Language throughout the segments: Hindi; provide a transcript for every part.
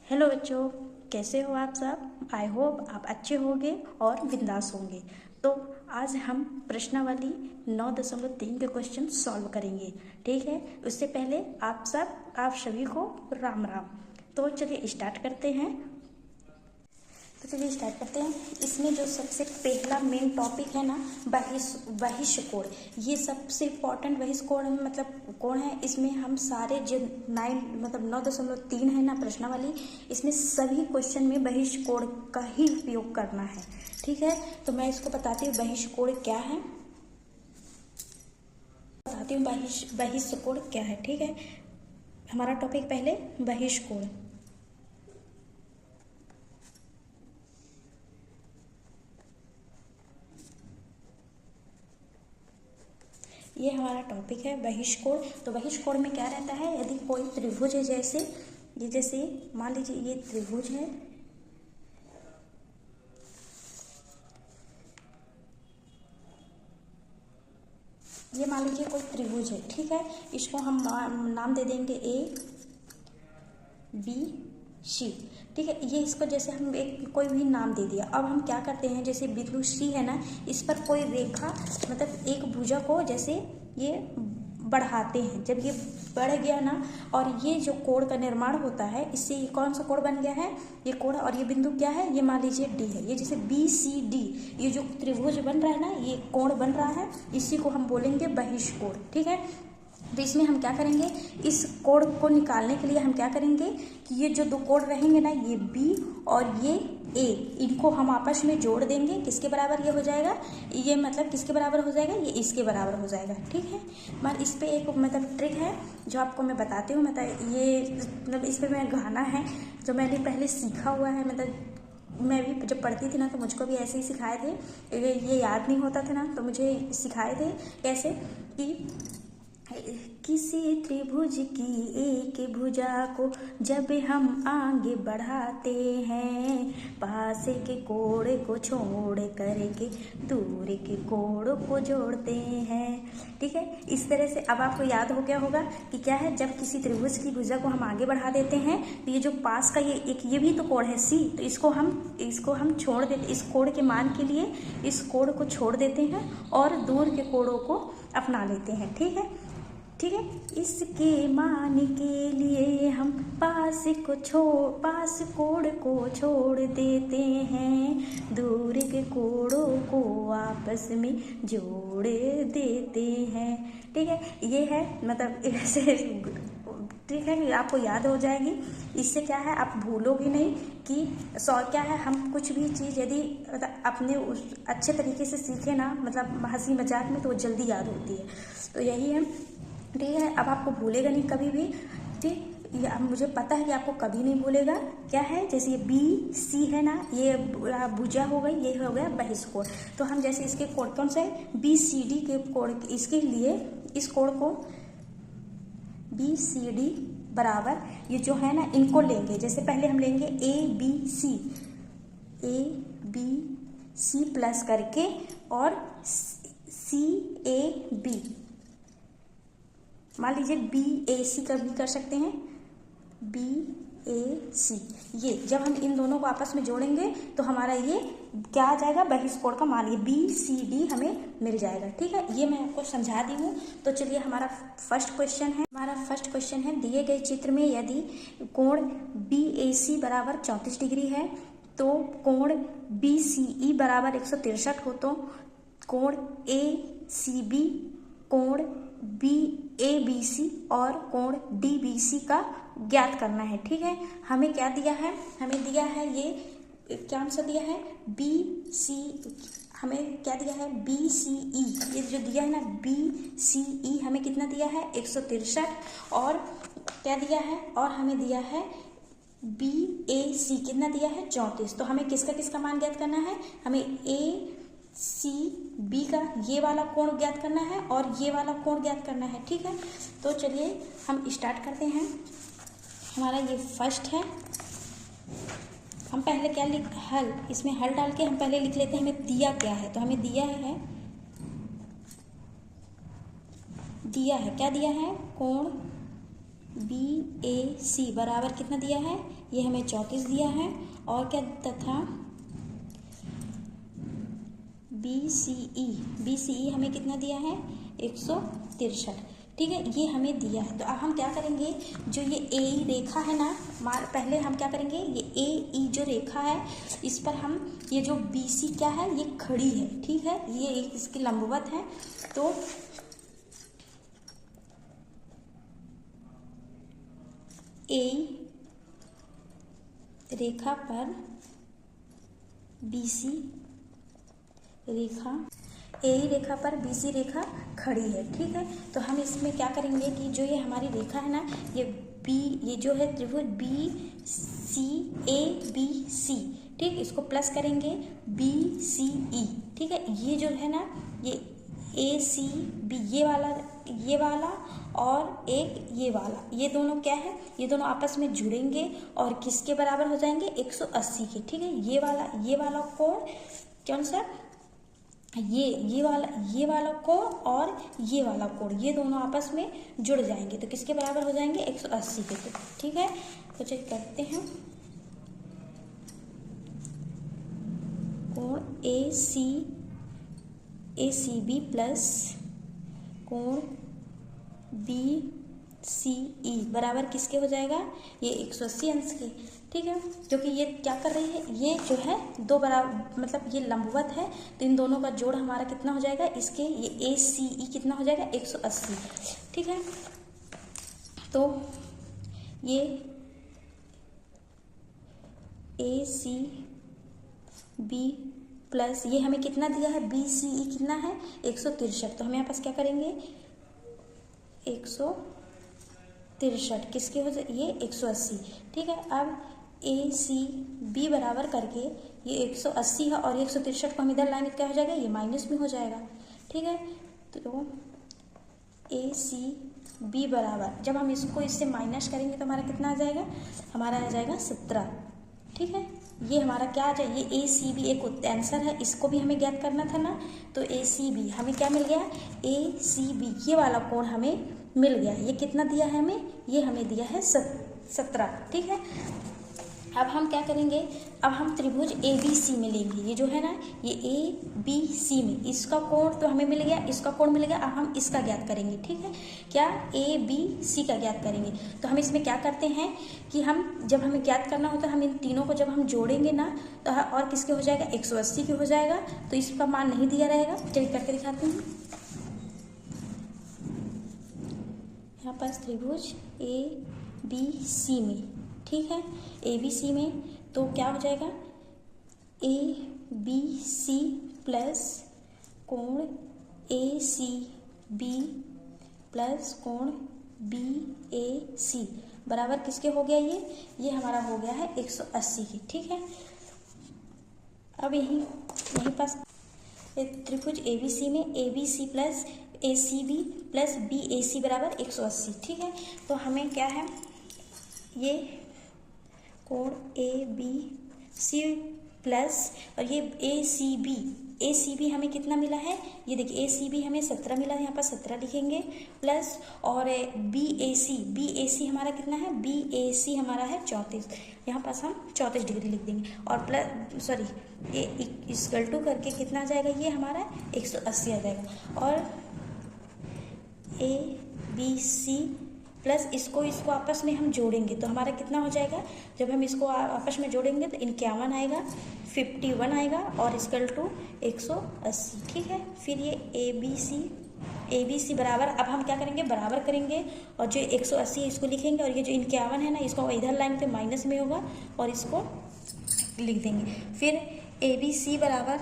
हेलो बच्चों, कैसे हो आप सब। आई होप आप अच्छे होंगे और बिंदास होंगे। तो आज हम प्रश्नावली 9.3 के क्वेश्चन सॉल्व करेंगे। ठीक है, उससे पहले आप सभी को राम राम। तो चलिए स्टार्ट करते हैं। इसमें जो सबसे पहला मेन टॉपिक है ना, बहिष्ठ कोण। ये सबसे इम्पोर्टेंट बहिष्ठ कोण मतलब कोण है। इसमें हम सारे जो 9.3 है ना प्रश्नावली, इसमें सभी क्वेश्चन में बहिष्ठ कोण का ही उपयोग करना है। ठीक है, तो मैं इसको बताती हूँ बहिष्ठ कोण क्या है। बहिष्ठ कोण क्या है। ठीक है, हमारा टॉपिक पहले बहिष्ठ कोण। ये हमारा टॉपिक है बहिष्ठ कोण। तो बहिष्ठ कोण में क्या रहता है, यदि कोई त्रिभुज है, जैसे मान लीजिए ये त्रिभुज है, ये मान लीजिए कोई त्रिभुज है। ठीक है, इसको हम नाम दे देंगे ABC। ठीक है, ये इसको जैसे हम कोई भी नाम दे दिया। अब हम क्या करते हैं, जैसे बिंदु C है ना, इस पर कोई रेखा मतलब एक भुजा को जैसे ये बढ़ाते हैं। जब ये बढ़ गया ना, और ये जो कोण का निर्माण होता है, इससे ये कौन सा कोण बन गया है, ये कोण। और ये बिंदु क्या है, ये मान लीजिए D है। ये जैसे BCD, ये जो त्रिभुज बन रहा है ना, ये कोण बन रहा है, इसी को हम बोलेंगे बहिष्ठ कोण। ठीक है, तो इसमें हम क्या करेंगे, इस कोण को निकालने के लिए हम क्या करेंगे कि ये जो दो कोण रहेंगे ना, ये B और ये A, इनको हम आपस में जोड़ देंगे। किसके बराबर ये हो जाएगा, ये मतलब किसके बराबर हो जाएगा, ये इसके बराबर हो जाएगा। ठीक है, मगर इस पर एक मतलब ट्रिक है जो आपको मैं बताती हूँ। मतलब ये मतलब इस पर मेरा गाना है जो मैंने पहले सीखा हुआ है। मतलब मैं भी जब पढ़ती थी ना, तो मुझको भी ऐसे ही सिखाए थे। ये याद नहीं होता था ना, तो मुझे सिखाए थे कैसे कि किसी त्रिभुज की एक भुजा को जब हम आगे बढ़ाते हैं, पास के कोण को छोड़ करके दूर के कोण को जोड़ते हैं। ठीक है, इस तरह से अब आपको याद हो गया होगा कि क्या है, जब किसी त्रिभुज की भुजा को हम आगे बढ़ा देते हैं, तो ये जो पास का ये भी तो कोण है C, तो इसको हम छोड़ देते, इस कोण के मान के लिए इस कोण को छोड़ देते हैं और दूर के कोणों को अपना लेते हैं। ठीक है, इसके मान के लिए हम पास कोण को छोड़ देते हैं, दूर के कोणों को आपस में जोड़ देते हैं। ठीक है, ये है मतलब ऐसे। ठीक है, आपको याद हो जाएगी। इससे क्या है, आप भूलोगे नहीं कि क्या है, हम कुछ भी चीज़ यदि अपने उस अच्छे तरीके से सीखे ना, मतलब हंसी मजाक में, तो वो जल्दी याद होती है। तो यही है। ठीक है, अब आपको भूलेगा नहीं कभी भी। ठीक, ये मुझे पता है कि आपको कभी नहीं भूलेगा। क्या है, जैसे ये BC है ना, ये भुजा हो गई, ये हो गया बहिष्ठ कोण। तो हम जैसे इसके कोण कौन सा है, BCD के कोण, इसके लिए इस कोण को BCD बराबर ये जो है ना, इनको लेंगे। जैसे पहले हम लेंगे ABC प्लस करके और CAB, मान लीजिए BAC का भी कर सकते हैं, BAC। ये जब हम इन दोनों को आपस में जोड़ेंगे तो हमारा ये क्या आ जाएगा, बहिष्ठ कोण का मान, ये BCD हमें मिल जाएगा। ठीक है, ये मैं आपको समझा दी हूँ। तो चलिए हमारा फर्स्ट क्वेश्चन है, दिए गए चित्र में यदि कोण BAC बराबर 34 डिग्री है, तो कोण BCE बराबर 163 हो, तो कोण ACB, कोण BABC और कोण DBC का ज्ञात करना है। ठीक है, हमें क्या दिया है, हमें दिया है ये क्या आंसर दिया है, हमें क्या दिया है, BCE। ये जो दिया है ना BCE, हमें कितना दिया है, 163। और क्या दिया है, और हमें दिया है BAC कितना दिया है, 34। तो हमें किसका मान ज्ञात करना है, हमें ACB का ये वाला कोण ज्ञात करना है और ये वाला कोण ज्ञात करना है। ठीक है, तो चलिए हम स्टार्ट करते हैं। हमारा ये फर्स्ट है। हम पहले क्या इसमें हल डाल के हम पहले लिख लेते हैं हमें दिया क्या है। तो हमें दिया है क्या दिया है, कोण BAC बराबर कितना दिया है, ये हमें 34 दिया है। और क्या तथा BCE हमें कितना दिया है, 163। ठीक है, ये हमें दिया है। तो अब हम क्या करेंगे, जो ये AE रेखा है ना, पहले हम क्या करेंगे, ये AE जो रेखा है इस पर हम, ये जो BC क्या है, ये खड़ी है। ठीक है, ये एक इसकी लंबवत है। तो AE रेखा पर BC रेखा, AE रेखा पर BC रेखा खड़ी है। ठीक है, तो हम इसमें क्या करेंगे कि जो ये हमारी रेखा है ना, ये जो है त्रिभुज BCABC, ठीक, इसको प्लस करेंगे BCE। ठीक है, ये जो है ना, ये ACB, ये वाला और एक ये वाला, ये दोनों क्या है, ये दोनों आपस में जुड़ेंगे और किसके बराबर हो जाएंगे, 180 के। ठीक है, ये वाला कोण कौन सा, ये वाला कोण और ये वाला कोण, ये दोनों आपस में जुड़ जाएंगे तो किसके बराबर हो जाएंगे, 180 के। ठीक है, तो चेक करते हैं। कोण ACB प्लस कोण BCE बराबर किसके हो जाएगा, ये 180 अंश के। ठीक है, क्योंकि ये क्या कर रही है, ये जो है दो बराबर, मतलब ये लंबवत है, तो इन दोनों का जोड़ हमारा कितना हो जाएगा, इसके ये ACE कितना हो जाएगा, 180। ठीक है, तो ये ACB प्लस ये हमें कितना दिया है, BCE कितना है, 163। तो हम यहाँ पास क्या करेंगे, 163 किसके हो जाए, ये 180। ठीक है, अब ACB बराबर करके ये 180 है और 163 को हम इधर लाएंगे क्या हो जाएगा, ये माइनस में हो जाएगा। ठीक है, तो ACB बराबर जब हम इसको इससे माइनस करेंगे तो हमारा कितना आ जाएगा, हमारा आ जाएगा 17। ठीक है, ये हमारा क्या आ जाए, ये ACB एक आंसर है, इसको भी हमें ज्ञात करना था ना। तो ACB हमें क्या मिल गया, ACB ये वाला कोण हमें मिल गया। ये कितना दिया है हमें, ये हमें दिया है 17। ठीक है, अब हम क्या करेंगे, अब हम त्रिभुज ABC में लेंगे, ये जो है ना, ये ABC में इसका कोण तो हमें मिल गया, इसका कोण मिल गया। अब हम इसका ज्ञात करेंगे। ठीक है, क्या ABC का ज्ञात करेंगे। तो हम इसमें क्या करते हैं कि हम जब हमें ज्ञात करना होता है, हम इन तीनों को जब हम जोड़ेंगे ना तो और किसके हो जाएगा, 180 के हो जाएगा। तो इसका मान नहीं दिया रहेगा, चलिए करके दिखाते हैं। यहाँ पर त्रिभुज ABC में, ठीक है, ABC में तो क्या हो जाएगा, ABC प्लस कोण ACB प्लस कोण BAC बराबर किसके हो गया, ये हमारा हो गया है 180 की। ठीक है, अब यहीं पास त्रिभुज ABC में ABC plus ACB plus BAC बराबर 180। ठीक है, तो हमें क्या है, ये कोण ABC प्लस और ये ACB हमें कितना मिला है, ये देखिए ACB हमें 17 मिला है, यहाँ पर 17 लिखेंगे प्लस और BAC हमारा कितना है, BAC हमारा है 34, यहाँ पास हम 34 डिग्री लिख देंगे और प्लस इक्वल टू करके कितना आ जाएगा, ये हमारा 180 आ जाएगा। और ABC प्लस इसको आपस में हम जोड़ेंगे तो हमारा कितना हो जाएगा, जब हम इसको आपस में जोड़ेंगे तो 51 आएगा, 51 आएगा और इक्वल टू 180। ठीक है, फिर ये ABC बराबर, अब हम क्या करेंगे, बराबर करेंगे और जो 180 है इसको लिखेंगे और ये जो 51 है ना, इसको इधर लाएंगे तो माइनस में होगा और इसको लिख देंगे। फिर ABC बराबर,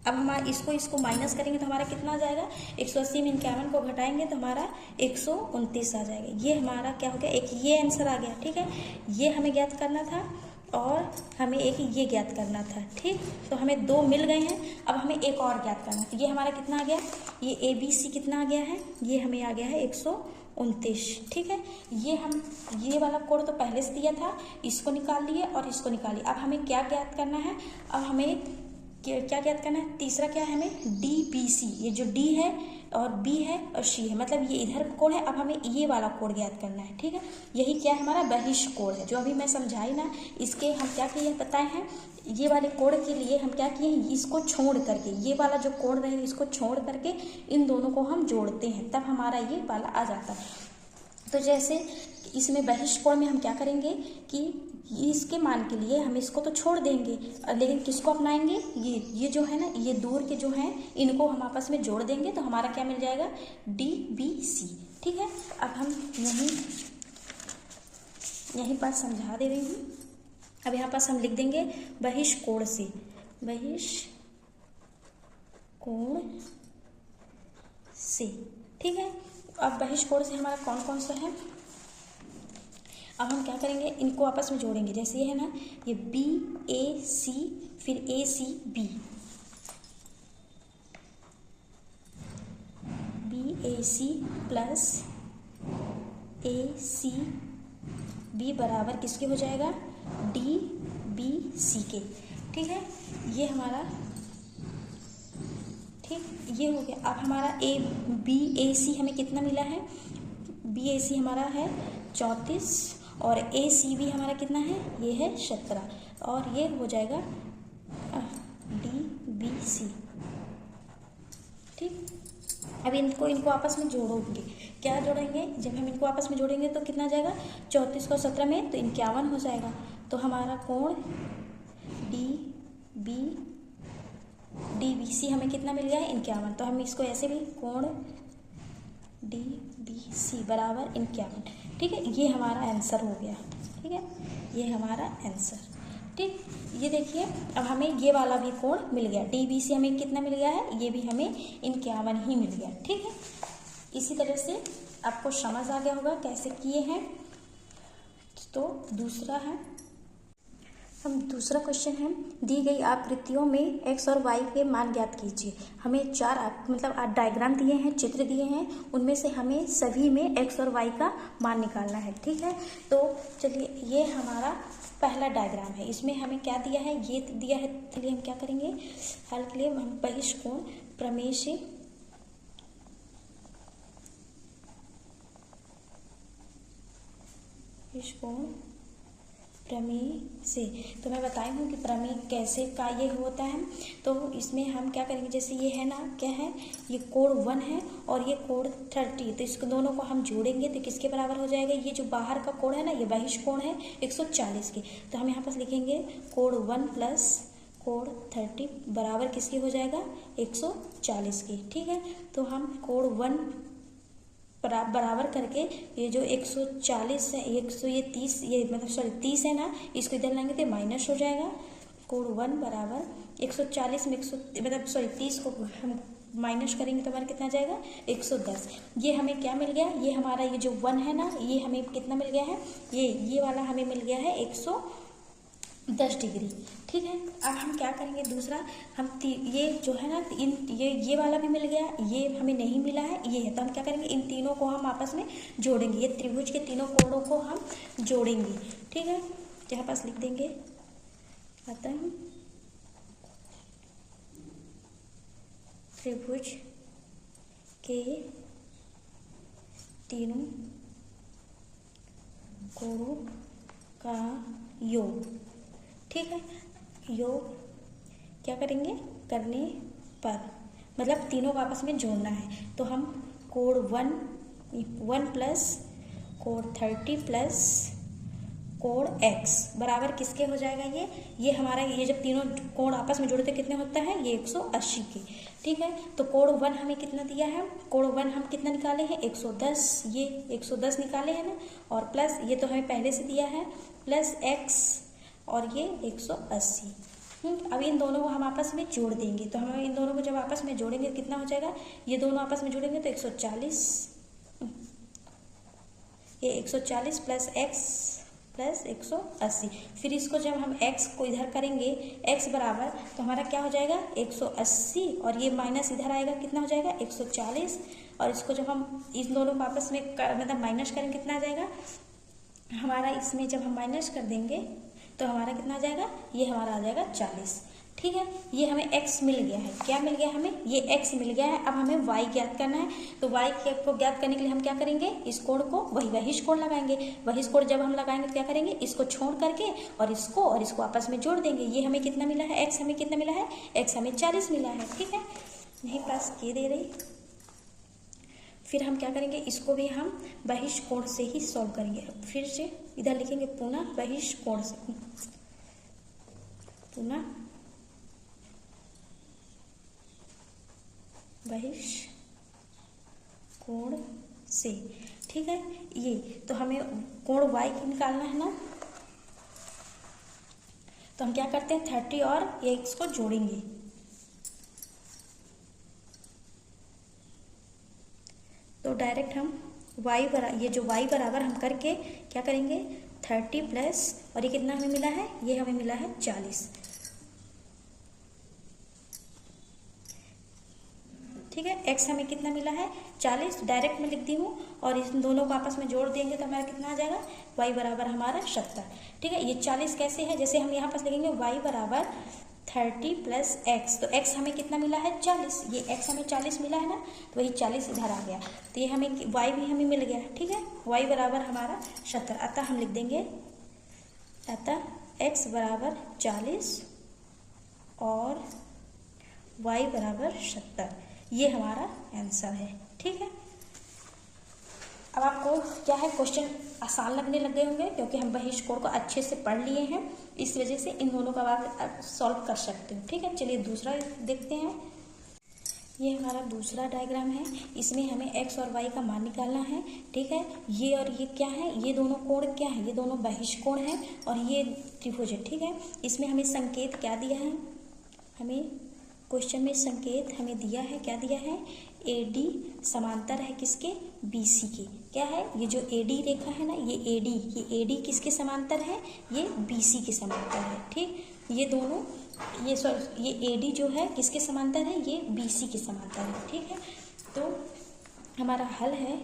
अब हम इसको माइनस करेंगे तो हमारा कितना आ जाएगा, 180 में 51 को घटाएंगे तो हमारा 129 आ जाएगा। ये हमारा क्या हो गया, एक ये आंसर आ गया। ठीक है, ये हमें ज्ञात करना था और हमें एक ये ज्ञात करना था। ठीक, तो हमें 2 मिल गए हैं, अब हमें एक और ज्ञात करना है। तो ये हमारा कितना आ गया, ये ABC कितना आ गया है, ये हमें आ गया है 129। ठीक है, ये वाला कोण तो पहले से दिया था, इसको निकाल लिए और इसको निकालिए। अब हमें क्या ज्ञात करना है, अब हमें क्या ज्ञात करना है? तीसरा क्या है हमें? DBC। ये जो D है और B है और C है, मतलब ये इधर कोण है। अब हमें ये वाला कोण ज्ञात करना है, ठीक है। यही क्या है? हमारा बहिष्ठ कोण है, जो अभी मैं समझाई ना। इसके हम क्या किए बताए हैं? ये वाले कोण के लिए हम क्या किए हैं? इसको छोड़ करके, ये वाला जो कोण रहेगा इसको छोड़ करके इन दोनों को हम जोड़ते हैं, तब हमारा ये वाला आ जाता है। तो जैसे इसमें बहिष्ठ कोण में हम क्या करेंगे कि इसके मान के लिए हम इसको तो छोड़ देंगे, लेकिन किसको अपनाएंगे? ये जो है ना, ये दूर के जो हैं इनको हम आपस में जोड़ देंगे, तो हमारा क्या मिल जाएगा? DBC, ठीक है। अब हम यहीं पर समझा दे रही हूँ। अब यहाँ पास हम लिख देंगे बहिष्ठ कोण से, बहिष्ठ कोण से, ठीक है। अब बहिष्ठ कोण से हमारा कौन कौन सा है? अब हम क्या करेंगे? इनको आपस में जोड़ेंगे। जैसे ये है ना, ये BAC फिर ACB, BAC प्लस ACB बराबर किसके हो जाएगा? DBC के, ठीक है। ये हमारा, ठीक, ये हो गया। अब हमारा BAC हमें कितना मिला है? BAC हमारा है 34 और ACB हमारा कितना है? ये है 17 और ये हो जाएगा DBC, ठीक। अब इनको आपस में जोड़ोगे। क्या जोड़ेंगे? जब हम इनको आपस में जोड़ेंगे तो कितना आ जाएगा? 34 को 17 में तो 51 हो जाएगा। तो हमारा कोण DBC हमें कितना मिल गया है? 51। तो हम इसको ऐसे भी कोण DBC बराबर 51, ठीक है। ये हमारा आंसर हो गया, ठीक है। ये हमारा आंसर, ठीक। ये देखिए, अब हमें ये वाला भी कोण मिल गया। DBC हमें कितना मिल गया है? ये भी हमें 51 ही मिल गया, ठीक है। इसी तरह से आपको समझ आ गया होगा कैसे किए हैं। तो दूसरा है, हम दूसरा क्वेश्चन है, दी गई आकृतियों में x और y के मान ज्ञात कीजिए। हमें 4 डायग्राम दिए हैं, चित्र दिए हैं, उनमें से हमें सभी में x और y का मान निकालना है, ठीक है। तो चलिए, ये हमारा पहला डायग्राम है। इसमें हमें क्या दिया है? ये दिया है। चलिए हम क्या करेंगे हल के लिए? हम बहिष्ठ कोण प्रमेय से प्रमेय से, तो मैं बताई हूँ कि प्रमेय कैसे का ये होता है। तो इसमें हम क्या करेंगे? जैसे ये है ना, क्या है? ये कोण 1 है और ये कोण 30, तो इसको दोनों को हम जोड़ेंगे तो किसके बराबर हो जाएगा? ये जो बाहर का कोण है ना, ये बहिष्ठ कोण है 140 के। तो हम यहाँ पर लिखेंगे कोण 1 प्लस कोण 30 बराबर किसके हो जाएगा? 140 के, ठीक है। तो हम कोण 1 बराबर करके ये जो 140 है, 30, ये मतलब सॉरी 30 है ना, इसको इधर लाएंगे तो माइनस हो जाएगा। कोण 1 बराबर 140 में 30 को हम माइनस करेंगे तो हमारा कितना आ जाएगा? 110। ये हमें क्या मिल गया? ये हमारा ये जो 1 है ना, ये हमें कितना मिल गया है? ये वाला हमें मिल गया है 110 डिग्री, ठीक है। अब हम क्या करेंगे? दूसरा हम ये जो है ना, ये वाला भी मिल गया, ये हमें नहीं मिला है, ये है। तो हम क्या करेंगे? इन तीनों को हम आपस में जोड़ेंगे। ये त्रिभुज के तीनों कोणों को हम जोड़ेंगे, ठीक है। यहाँ पास लिख देंगे, आता है त्रिभुज के तीनों कोणों का योग, ठीक है। योग क्या करेंगे? करने पर, मतलब तीनों को आपस में जोड़ना है। तो हम कोण 1 प्लस कोण 30 प्लस कोण x बराबर किसके हो जाएगा? ये हमारा, ये जब तीनों कोण आपस में जुड़ते कितने होता है? ये 180 के, ठीक है। तो कोण 1 हमें कितना दिया है? कोण 1 हम कितना निकाले हैं? 110, ये 110 निकाले हैं ना, और प्लस ये तो हमें पहले से दिया है, प्लस x और ये 180। अब इन दोनों को हम आपस में जोड़ देंगे। तो हम इन दोनों को जब आपस में जोड़ेंगे कितना हो जाएगा? ये दोनों आपस में जोड़ेंगे तो 140, ये 140 प्लस x प्लस 180। फिर इसको जब हम x को इधर करेंगे, x बराबर, तो हमारा क्या हो जाएगा? 180 और ये माइनस इधर आएगा, कितना हो जाएगा? 140। और इसको जब हम इन दोनों को आपस में मतलब माइनस करेंगे, कितना आ जाएगा हमारा? इसमें जब हम माइनस कर देंगे तो हमारा कितना आ जाएगा? ये हमारा आ जाएगा 40, ठीक है। ये हमें x मिल गया है। क्या मिल गया हमें? ये x मिल गया है। अब हमें y ज्ञात करना है। तो y को ज्ञात करने के लिए हम क्या करेंगे? इस कोण को बहिष कोण लगाएंगे। बहिष कोण जब हम लगाएंगे तो क्या करेंगे? इसको छोड़ करके और इसको आपस में जोड़ देंगे। ये हमें कितना मिला है? x हमें कितना मिला है? x हमें 40 मिला है। ठीक है, यहीं पास के दे रही। फिर हम क्या करेंगे? इसको भी हम बहिष कोण से ही सॉल्व करेंगे। फिर से इधर लिखेंगे पुनः बहिष कोण से, पुनः बहिष कोण से। ठीक है, ये तो हमें कोण y की निकालना है ना, तो हम क्या करते हैं? 30 और ये इसको जोड़ेंगे। तो डायरेक्ट हम ये जो y बराबर हम करके क्या करेंगे? 30 प्लस, और ये कितना हमें मिला है? ये हमें मिला है 40। ठीक है, x हमें कितना मिला है? 40। डायरेक्ट में लिख दी हूँ और इन दोनों को आपस में जोड़ देंगे तो हमारा कितना आ जाएगा? y बराबर हमारा 70। ठीक है, ये 40 कैसे है? जैसे हम यहाँ पास लिखेंगे y बराबर 30 प्लस x, तो x हमें कितना मिला है? 40। ये x हमें 40 मिला है ना, तो वही 40 इधर आ गया। तो ये हमें y भी हमें मिल गया। ठीक है, y बराबर हमारा 70। अतः हम लिख देंगे, अतः x बराबर 40 और y बराबर 70। ये हमारा आंसर है। ठीक है, अब आपको क्या है, क्वेश्चन आसान लगने लग गए होंगे क्योंकि हम बहिष कोण को अच्छे से पढ़ लिए हैं। इस वजह से इन दोनों का आप सॉल्व कर सकते हो। ठीक है, चलिए दूसरा देखते हैं। ये हमारा दूसरा डायग्राम है। इसमें हमें x और y का मान निकालना है। ठीक है, ये और ये क्या है? ये दोनों कोण क्या है? ये दोनों बहिष कोण है और ये त्रिभुज है। ठीक है, इसमें हमें संकेत क्या दिया है? हमें क्वेश्चन में संकेत हमें दिया है, क्या दिया है? AD समांतर है किसके? BC के। क्या है? ये जो AD रेखा है ना, ये AD किसके समांतर है? ये BC के समांतर है। ठीक, ये दोनों ये AD जो है किसके समांतर है? ये BC के समांतर है। ठीक है, तो हमारा हल है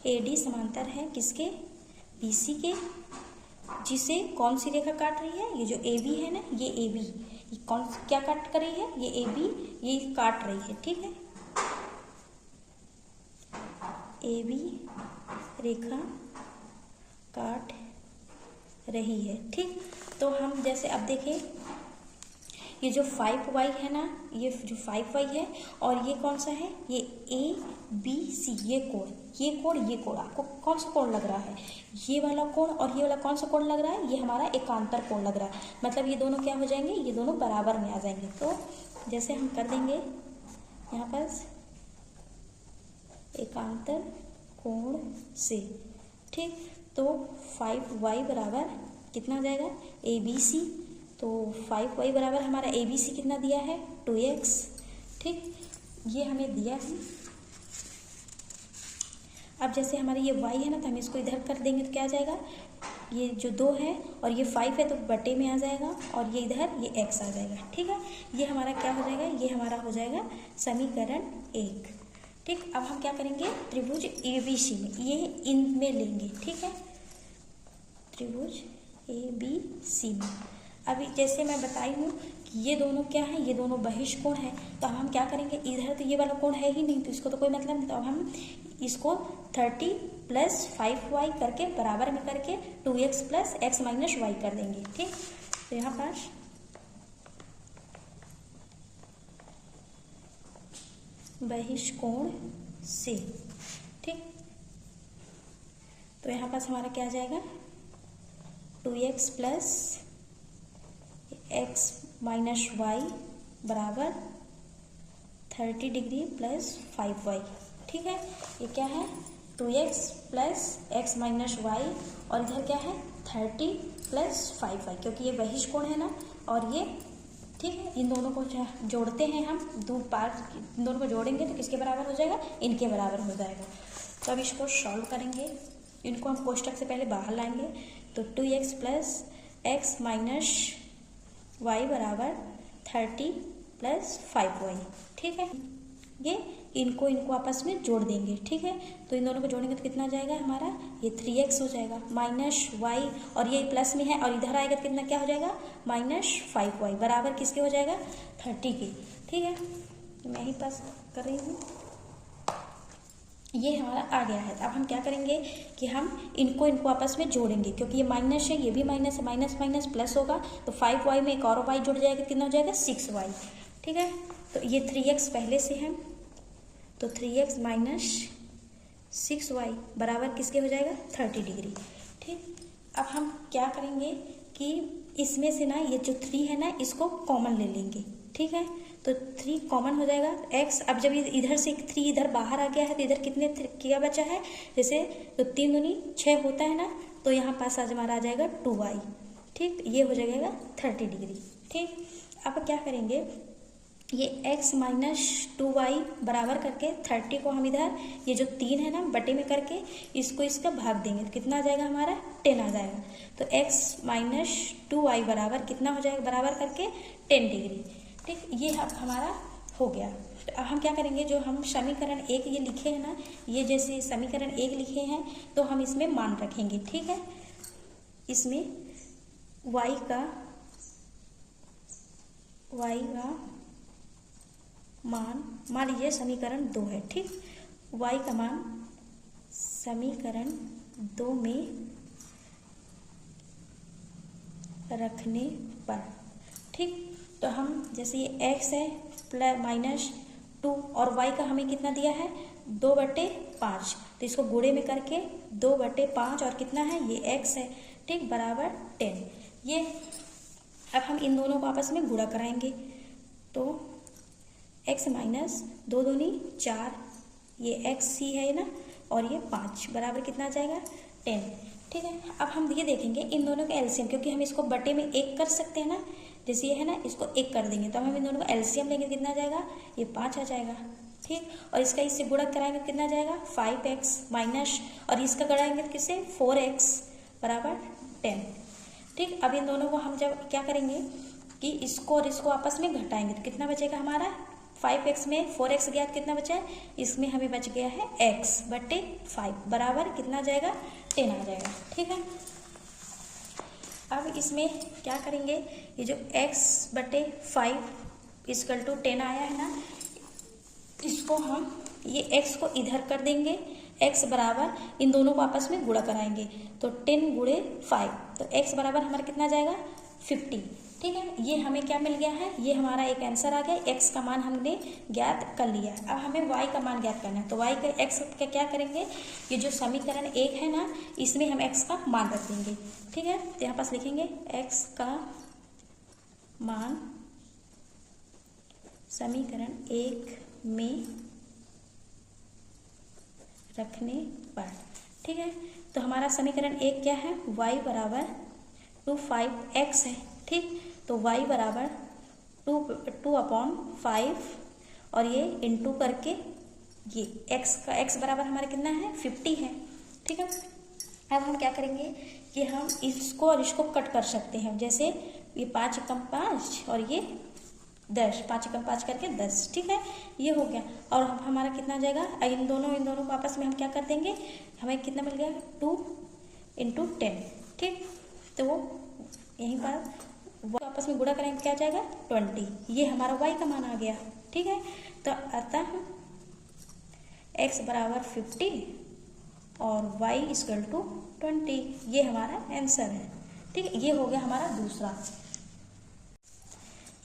AD समांतर है किसके? BC के, जिसे कौन सी रेखा काट रही है? ये जो AB है ना, ये AB, ये कौन क्या काट कर रही है? ये AB, ये काट रही है। ठीक है, AB रेखा काट रही है। ठीक, तो हम जैसे अब देखें, ये जो 5y है ना, ये जो 5y है और ये कौन सा है? ये ABC, ये कोण आपको कौन सा कोण लग रहा है? ये वाला कोण और ये वाला कौन सा कोण लग रहा है? ये हमारा एकांतर कोण लग रहा है। मतलब ये दोनों क्या हो जाएंगे? ये दोनों बराबर में आ जाएंगे। तो जैसे हम कर देंगे यहाँ पर एकांतर कोण से। ठीक, तो 5y बराबर कितना आ जाएगा? ABC। तो 5y बराबर हमारा ABC कितना दिया है? 2x। ठीक, ये हमें दिया है। अब जैसे हमारे ये y है ना, तो हम इसको इधर कर देंगे तो क्या आ जाएगा? ये जो 2 है और ये 5 है तो बटे में आ जाएगा और ये इधर ये x आ जाएगा। ठीक है, ये हमारा क्या हो जाएगा? ये हमारा हो जाएगा समीकरण 1। ठीक, अब हम क्या करेंगे? त्रिभुज ABC में ये इनमें लेंगे। ठीक है, त्रिभुज ABC में अभी जैसे मैं बताई हूँ कि ये दोनों क्या है? ये दोनों बहिष कोण है। तो अब हम क्या करेंगे? इधर तो ये वाला कोण है ही नहीं, तो इसको तो कोई मतलब नहीं। तो अब हम इसको 30 प्लस 5y करके बराबर में करके 2x plus x minus y कर देंगे। ठीक, तो यहाँ पर बहिष कोण से। ठीक, तो यहाँ पास हमारा क्या आ जाएगा? 2x plus x minus y बराबर 30 डिग्री प्लस 5y। ठीक है, ये क्या है? 2x plus x minus y और इधर क्या है? 30 प्लस 5y, क्योंकि ये बहिष कोण है ना। और ये ठीक है, इन दोनों को जोड़ते हैं हम, इन दोनों को जोड़ेंगे तो किसके बराबर हो जाएगा? इनके बराबर हो जाएगा। तो अब इसको सॉल्व करेंगे, इनको हम कोष्टक से पहले बाहर लाएंगे। तो 2x plus x minus y बराबर 30 प्लस 5y। ठीक है, ये इनको आपस में जोड़ देंगे। ठीक है, तो इन दोनों को जोड़ेंगे तो कितना आ जाएगा हमारा, ये 3x हो जाएगा माइनस वाई, और ये प्लस में है और इधर आएगा तो कितना क्या हो जाएगा, -5y बराबर किसके हो जाएगा, 30 के। ठीक है, मैं ही पास कर रही हूँ, ये हमारा आ गया है। अब हम क्या करेंगे कि हम इनको आपस में जोड़ेंगे, क्योंकि ये माइनस है, ये भी माइनस है, माइनस माइनस प्लस होगा, तो 5y में एक और y जुड़ जाएगा, कितना हो जाएगा 6y। ठीक है, तो ये 3x पहले से है, तो 3x माइनस 6y बराबर किसके हो जाएगा, 30 डिग्री। ठीक, अब हम क्या करेंगे कि इसमें से ना ये जो 3 है ना, इसको कॉमन ले लेंगे। ठीक है, तो 3 कॉमन हो जाएगा x। अब जब इधर से 3 इधर बाहर आ गया है तो इधर कितने क्या बचा है, जैसे तो 3 दूनी 6 होता है ना, तो यहाँ पास आज हमारा आ जाएगा 2y। ठीक, ये हो जाएगा 30 डिग्री। ठीक, अब क्या करेंगे, ये x माइनस 2y बराबर करके 30 को हम इधर ये जो 3 है ना बटे में करके इसको इसका भाग देंगे, तो कितना आ जाएगा हमारा 10 आ जाएगा। तो x माइनस 2y बराबर कितना हो जाएगा, बराबर करके 10 डिग्री। ठीक, ये हमारा हो गया। तो अब हम क्या करेंगे, जो हम समीकरण 1 ये लिखे हैं ना, ये जैसे समीकरण 1 लिखे हैं तो हम इसमें मान रखेंगे। ठीक है, इसमें y का मान लीजिए समीकरण 2 है। ठीक, y का मान समीकरण 2 में रखने पर, ठीक, तो हम जैसे ये x है प्लस -2 और y का हमें कितना दिया है 2/5, तो इसको गुणे में करके 2/5 और कितना है ये x है। ठीक, बराबर 10। ये अब हम इन दोनों को आपस में गुणा कराएंगे, तो x माइनस 2 दूनी 4, ये x ही है ना, और ये 5 बराबर कितना आ जाएगा 10। ठीक है, अब हम ये देखेंगे इन दोनों का एलसीएम, क्योंकि हम इसको बटे में 1 कर सकते हैं ना, जैसे ये है ना इसको 1 कर देंगे, तो हम इन दोनों का एलसीएम लेंगे, कितना आ जाएगा, ये 5 आ जाएगा। ठीक, और इसका इससे गुणा कराएंगे तो कितना आ जाएगा 5x माइनस, और इसका कराएंगे तो किससे 4x बराबर 10। ठीक, अब इन दोनों को हम जब क्या करेंगे कि इसको और इसको आपस में घटाएंगे तो कितना बचेगा हमारा, 5x में 4x गया तो कितना बचा है, इसमें हमें बच गया है x/5 बराबर कितना आ जाएगा 10 आ जाएगा। ठीक है, अब इसमें क्या करेंगे, ये जो x/5 = 10 आया है ना, इसको हम ये x को इधर कर देंगे, x बराबर इन दोनों को आपस में गुणा कराएंगे, तो 10 × 5, तो x बराबर हमारा कितना आ जाएगा 50। ठीक है, ये हमें क्या मिल गया है, ये हमारा एक आंसर आ गया, x का मान हमने ज्ञात कर लिया। अब हमें y का मान ज्ञात करना है, तो y का x का क्या करेंगे, ये जो समीकरण 1 है ना, इसमें हम x का मान रख देंगे। ठीक है, तो यहाँ पास लिखेंगे x का मान समीकरण 1 में रखने पर। ठीक है, तो हमारा समीकरण 1 क्या है, y बराबर 2/5x है। ठीक, तो y बराबर 2/5 और ये इंटू करके ये x बराबर हमारे कितना है 50 है। ठीक है, अब हम क्या करेंगे कि हम इसको और इसको कट कर सकते हैं, जैसे ये 5 × 5 और ये 10, 5 × 5 करके 10। ठीक है, ये हो गया, और अब हमारा कितना आ जाएगा, इन दोनों को आपस में हम क्या कर देंगे, हमें कितना मिल गया 2 × 10। ठीक, तो वो यहीं पर वो आपस में गुणा करेंगे क्या जाएगा 20, ये हमारा y का मान आ गया। ठीक है, तो अतः x बराबर 50 और y = 20, ये हमारा आंसर है। ठीक है, ये हो गया हमारा दूसरा।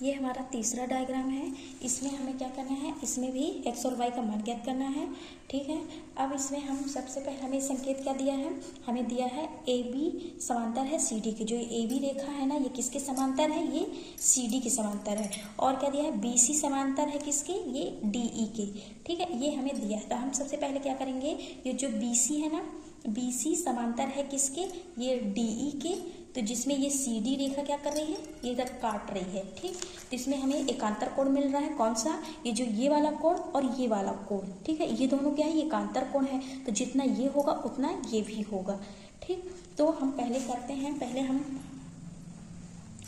ये हमारा तीसरा डायग्राम है, इसमें हमें क्या करना है, इसमें भी x और y का मान ज्ञात करना है। ठीक है, अब इसमें हम सबसे पहले हमें संकेत क्या दिया है, हमें दिया है AB समांतर है CD के, जो AB रेखा है ना ये किसके समांतर है, ये CD के समांतर है, और क्या दिया है BC समांतर है किसके, ये DE के। ठीक है, ये हमें दिया है, तो हम सबसे पहले क्या करेंगे, ये जो BC है ना, BC समांतर है किसके, ये DE के, तो जिसमें ये CD रेखा क्या कर रही है, ये इधर काट रही है। ठीक, तो इसमें हमें एकांतर कोण मिल रहा है, कौन सा, ये जो ये वाला कोण और ये वाला कोण। ठीक है, ये दोनों क्या है, ये एकांतर कोण है, तो जितना ये होगा उतना ये भी होगा। ठीक, तो हम पहले करते हैं, पहले हम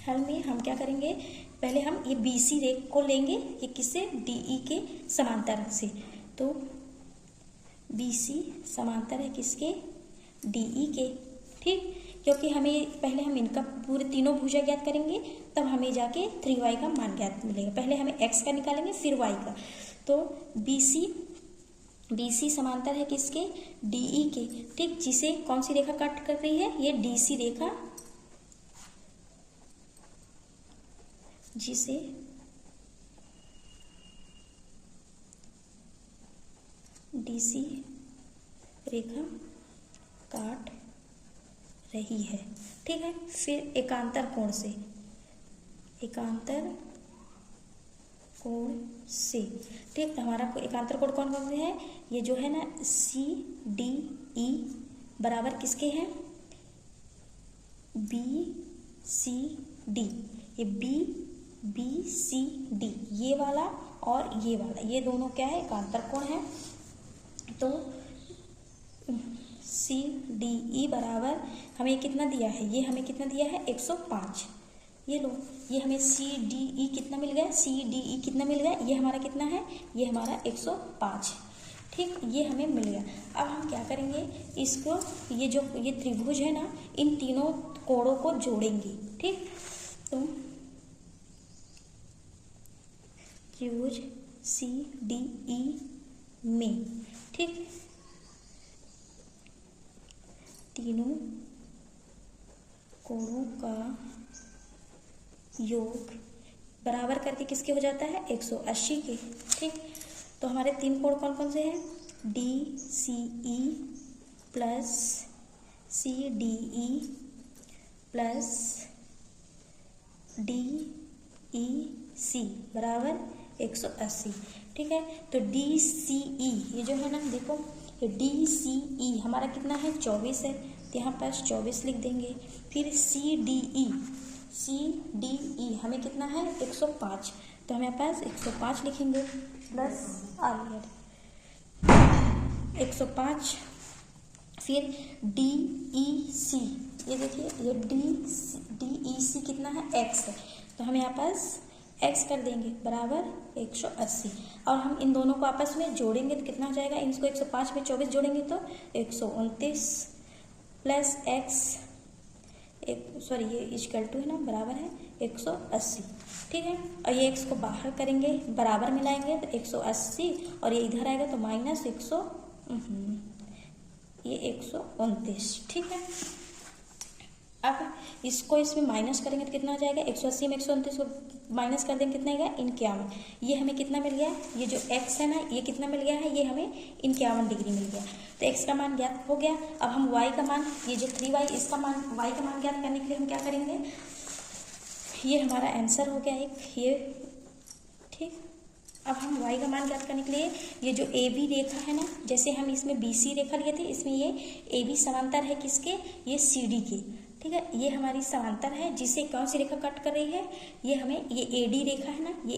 हल में हम क्या करेंगे, पहले हम ये BC रेखा को लेंगे, ये किससे, DE के समांतर से। तो बी सी समांतर है किसके, डी ई के। ठीक, क्योंकि हमें पहले हम इनका पूरे तीनों भुजा ज्ञात करेंगे, तब हमें जाके 3y का मान ज्ञात मिलेगा। पहले हमें x का निकालेंगे फिर y का। तो बी सी समांतर है किसके, डी ई के। ठीक, जिसे कौन सी रेखा कट कर रही है, ये डी सी रेखा, जिसे डी सी रेखा काट रही है। ठीक है, फिर एकांतर कोण से, एकांतर कोण से। ठीक, तो हमारा एकांतर कोण कौन कौन से है, ये जो है ना सी डी ई बराबर किसके हैं, बी सी डी। ये बी सी डी, ये वाला और ये वाला, ये दोनों क्या है, एकांतर कोण है। तो सी डी ई बराबर हमें कितना दिया है, ये हमें कितना दिया है 105। ये लो, ये हमें सी डी ई कितना मिल गया, सी डी ई कितना मिल गया, ये हमारा कितना है, ये हमारा 105। ठीक, ये हमें मिल गया। अब हम क्या करेंगे, इसको ये जो ये त्रिभुज है ना, इन तीनों कोणों को जोड़ेंगे। ठीक, तो त्रिभुज सी डी ई में, ठीक, तीनों कोणों का योग बराबर करके किसके हो जाता है, 180 के। ठीक, तो हमारे तीन कोण कौन कौन से हैं, D C E plus C D E plus D E C बराबर 180। ठीक है, तो डी सी ई ये जो है ना, देखो ये डी सी ई हमारा कितना है 24 है, तो यहाँ पास 24 लिख देंगे। फिर सी डी ई हमें कितना है 105, तो हमें पास 105 लिखेंगे प्लस आगे 105। फिर डी ई सी, ये देखिए ये डी ई सी कितना है x है, तो हम यहाँ पास x कर देंगे बराबर 180। और हम इन दोनों को आपस में जोड़ेंगे तो कितना हो जाएगा, इनको 105 में 24 जोड़ेंगे तो 129 प्लस x, सॉरी ये इक्वल टू है ना, बराबर है 180। ठीक है, और ये x को बाहर करेंगे, बराबर मिलाएंगे तो 180, और ये इधर आएगा तो माइनस 129। ठीक है, अब इसको इसमें माइनस करेंगे तो कितना हो जाएगा, 180 में 129 को माइनस कर देंगे कितना आएगा 51। ये हमें कितना मिल गया, ये जो x है ना, ये कितना मिल गया है, ये हमें 51 डिग्री मिल गया। तो x का मान ज्ञात हो गया। अब हम y का मान, ये जो 3y, इसका मान, y का मान ज्ञात करने के लिए हम क्या करेंगे, ये हमारा आंसर हो गया एक ये। ठीक, अब हम y का मान ज्ञात करने के लिए ये जो ए बी रेखा है ना, जैसे हम इसमें बी सी रेखा लिए थे, इसमें ये ए बी समांतर है किसके, ये सी डी के। ठीक है, ये हमारी समांतर है, जिसे कौन सी रेखा कट कर रही है, ये हमें ये ए डी रेखा है ना, ये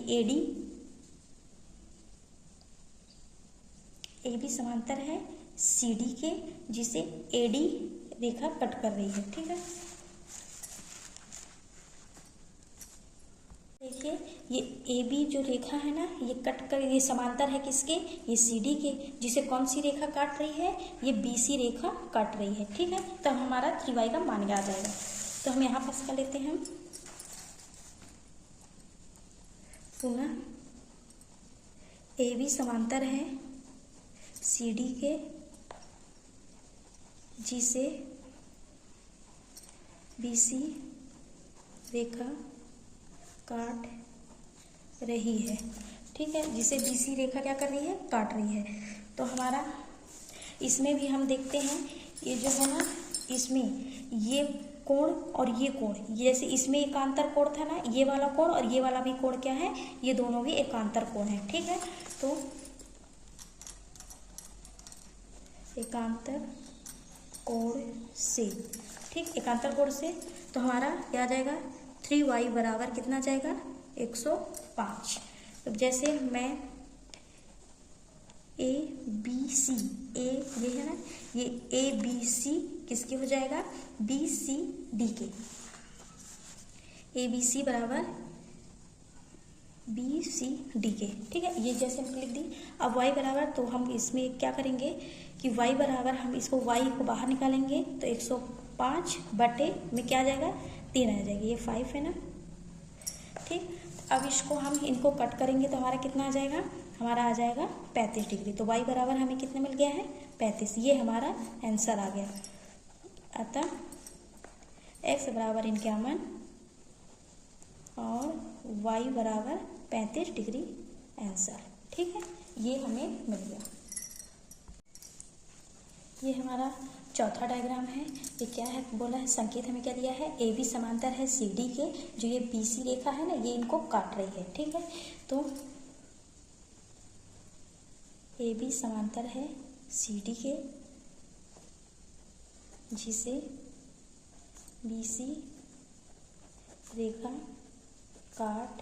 ए बी समांतर है सी डी के, जिसे ए डी रेखा कट कर रही है। ठीक है, देखिए ये ए बी जो रेखा है ना, ये कट कर, ये समांतर है किसके, ये सी डी के, जिसे कौन सी रेखा काट रही है, ये बी सी रेखा काट रही है। ठीक है, तब हमारा 3y का मान आ जाएगा। तो हम यहाँ पास कर लेते हैं पुनः, ए बी समांतर है सी डी के, जिसे बी सी रेखा काट रही है। ठीक है, जिसे बी सी रेखा क्या कर रही है, काट रही है। तो हमारा इसमें भी हम देखते हैं, ये जो है ना, इसमें ये कोण और ये कोण, जैसे इसमें एकांतर कोण था ना, ये वाला कोण और ये वाला भी कोण क्या है, ये दोनों भी एकांतर कोण है। ठीक है, तो एकांतर कोण से, ठीक, एकांतर कोण से, तो हमारा क्या आ जाएगा, 3y बराबर कितना जाएगा 105। तो जैसे मैं ए बी सी, ए ये है ना, ये ए बी सी किसके हो जाएगा, बी सी डी के। ए बी सी बराबर बी सी डी के, ठीक है। ये जैसे हमने लिख दी। अब y बराबर, तो हम इसमें क्या करेंगे कि y बराबर, हम इसको y को बाहर निकालेंगे तो 105 बटे में क्या आ जाएगा, 3 आ जाएगी। ये 5 है ना, ठीक। अब इसको हम इनको कट करेंगे तो हमारा कितना आ जाएगा, हमारा आ जाएगा 35 डिग्री। तो y बराबर हमें कितना मिल गया है, 35। ये हमारा आंसर आ गया। अतः x बराबर इक्यावन और y बराबर 35 डिग्री आंसर, ठीक है। ये हमें मिल गया। ये हमारा चौथा डायग्राम है। ये क्या है, बोला है संकेत हमें क्या दिया है, ए बी समांतर है सी डी के। जो ये बी सी रेखा है ना, ये इनको काट रही है, ठीक है। तो ए बी समांतर है सी डी के, जिसे बी सी रेखा काट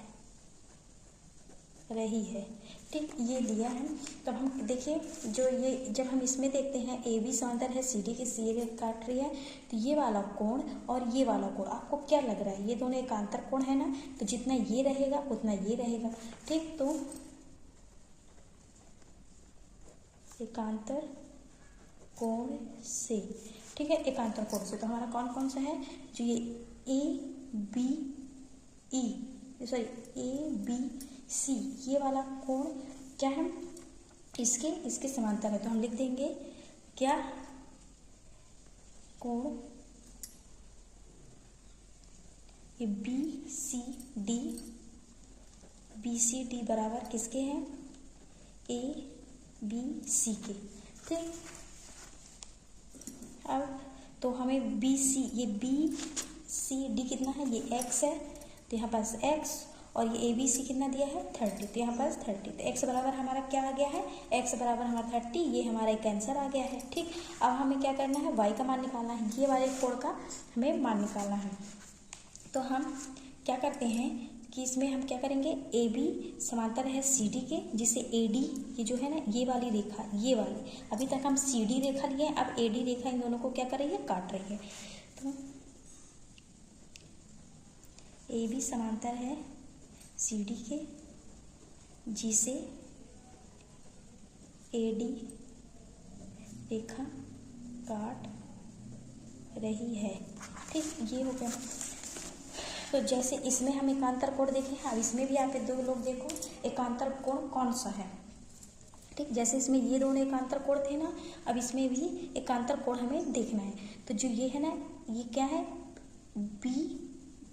रही है, ठीक। ये दिया है। तब हम देखिए, जो ये जब हम इसमें देखते हैं ए बी समांतर है सी डी की, सी रेखा काट रही है, तो ये वाला कोण और ये वाला कोण आपको क्या लग रहा है, ये दोनों एकांतर कोण है ना, तो जितना ये रहेगा उतना ये रहेगा, ठीक। तो एकांतर कोण से, ठीक है, एकांतर कोण से तो हमारा कौन कौन सा है, जो ये A B E, sorry A B C, ये वाला कोण क्या है, इसके समांतर है। तो हम लिख देंगे क्या, कोण ये बी सी डी बराबर किसके हैं, ए बी सी के, ठीक। अब तो हमें बी सी, ये बी सी डी कितना है, ये एक्स है, तो यहाँ पास एक्स, और ये ए बी सी कितना दिया है 30, तो यहाँ पास 30। तो एक्स बराबर हमारा क्या आ गया है, एक्स बराबर हमारा 30, ये हमारा एक आंसर आ गया है, ठीक। अब हमें क्या करना है, वाई का मान निकालना है, ये वाले कोण का हमें मान निकालना है। तो हम क्या करते हैं कि इसमें हम क्या करेंगे, ए बी समांतर है सी डी के, जिसे ए डी, ये जो है ना ये वाली रेखा, ये वाली, अभी तक हम सी डी रेखा लिए, अब ए डी रेखा इन दोनों को क्या कर रही है, काट रही है। तो ए बी समांतर है सी डी के, जिसे ए डी रेखा काट रही है, ठीक। ये हो गया। तो जैसे इसमें हम एकांतर कोण देखे हैं, अब इसमें भी आप दो लोग देखो एकांतर कोण कौन सा है, ठीक। जैसे इसमें ये दोनों एकांतर कोण थे ना, अब इसमें भी एकांतर कोण हमें देखना है। तो जो ये है ना, ये क्या है, बी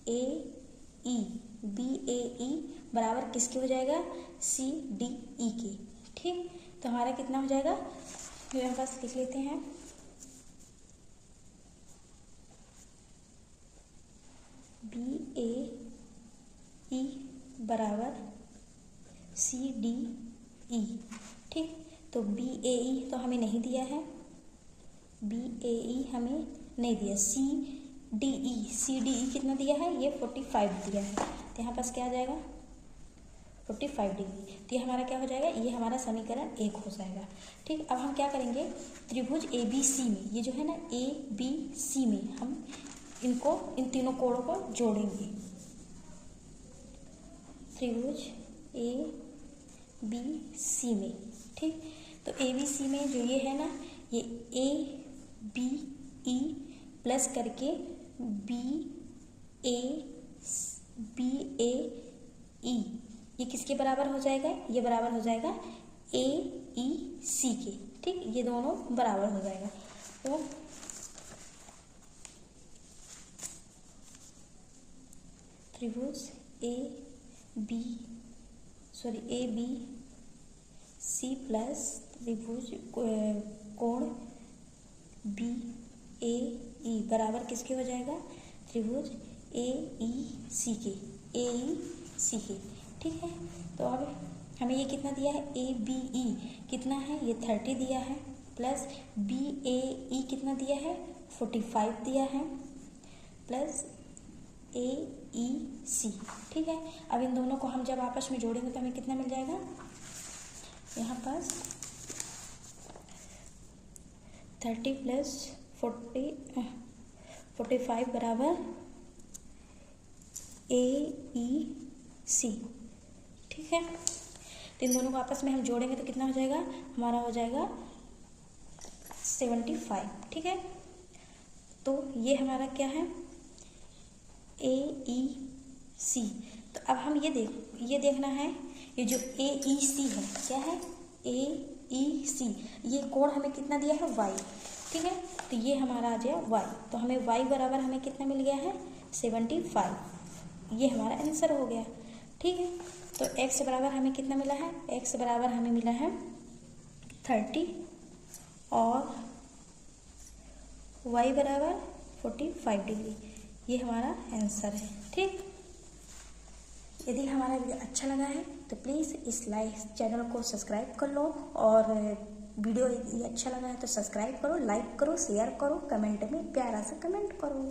ए ई बराबर किसके हो जाएगा, सी डी ई के, ठीक। तो हमारा कितना हो जाएगा, मेरे पास लिख लेते हैं, बी ए ई बराबर सी डी ई, ठीक। तो बी ए ई तो हमें नहीं दिया है, बी ए ई हमें नहीं दिया, सी डी ई कितना दिया है, ये 45 दिया है, तो यहाँ पास क्या आ जाएगा 45 डिग्री। तो ये हमारा क्या हो जाएगा, ये हमारा समीकरण 1 हो जाएगा, ठीक। अब हम क्या करेंगे, त्रिभुज ए बी सी में, ये जो है ना ए बी सी में, हम इनको, इन तीनों कोणों को जोड़ेंगे। त्रिभुज ए बी सी में, ठीक। तो ए बी सी में जो ये है ना, ये ए बी ई प्लस करके बी ए ई, ये किसके बराबर हो जाएगा, ये बराबर हो जाएगा ए ई सी के, ठीक। ये दोनों बराबर हो जाएगा। तो त्रिभुज ए बी सी प्लस त्रिभुज कोण बी ए ई बराबर किसके हो जाएगा, त्रिभुज ए ई सी के, ठीक है। तो अब हमें ये कितना दिया है, ए बी ई कितना है, ये 30 दिया है, प्लस बी ए ई कितना दिया है, 45 दिया है, प्लस ए ई सी, ठीक है। अब इन दोनों को हम जब आपस में जोड़ेंगे तो हमें कितना मिल जाएगा, यहाँ पास 30 प्लस 45 बराबर ए ई सी, ठीक है। तो इन दोनों को आपस में हम जोड़ेंगे तो कितना हो जाएगा, हमारा हो जाएगा 75। ठीक है। तो ये हमारा क्या है, AEC। तो अब हम ये देखना है, ये जो AEC है क्या है, AEC, ये कोण हमें कितना दिया है, y। ठीक है। तो ये हमारा आ जाए y, तो हमें y बराबर हमें कितना मिल गया है, 75। ये हमारा आंसर हो गया। ठीक है। तो x बराबर हमें कितना मिला है, x बराबर हमें मिला है 30 और y बराबर 45 डिग्री। ये हमारा आंसर है। ठीक। यदि हमारा वीडियो अच्छा लगा है तो प्लीज़ इस चैनल को सब्सक्राइब कर लो, और वीडियो यदि अच्छा लगा है तो सब्सक्राइब करो, लाइक करो, शेयर करो, कमेंट में प्यारा सा कमेंट करो।